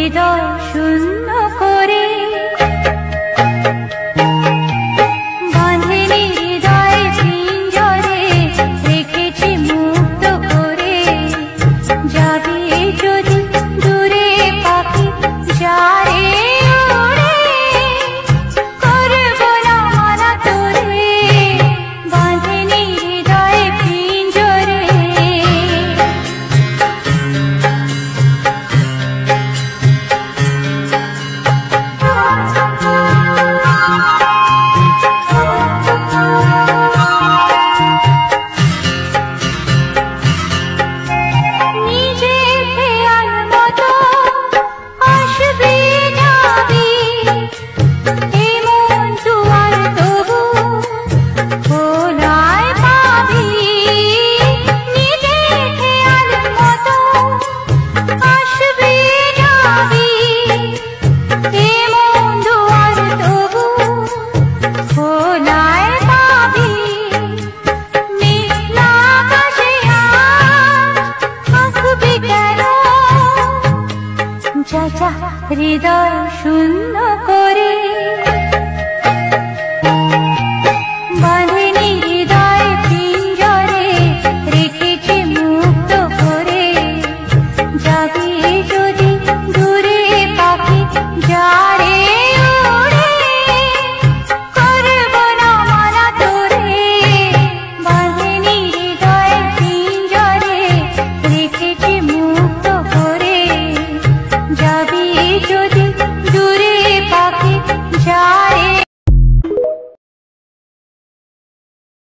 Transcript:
হৃদয় শূন্য করে বাঁধেনি হৃদয় পিঞ্জরে রেখেছি মুক্ত করে যাবি যদি দূরে পাখি যারে উড়ে করব না মানা তোরে বাঁধেনি হৃদয় পিঞ্জরে হৃদয় শূন্য করে বাঁধেনি হৃদয় পিঞ্জরে রেখেছি মুক্ত করে যাবি যদি দূরে পাখি যারে উড়ে করব না মানা তোরে বাঁধেনি হৃদয় পিঞ্জরে রেখেছি মুক্ত করে যাবি যদি দূরে পাখি যারে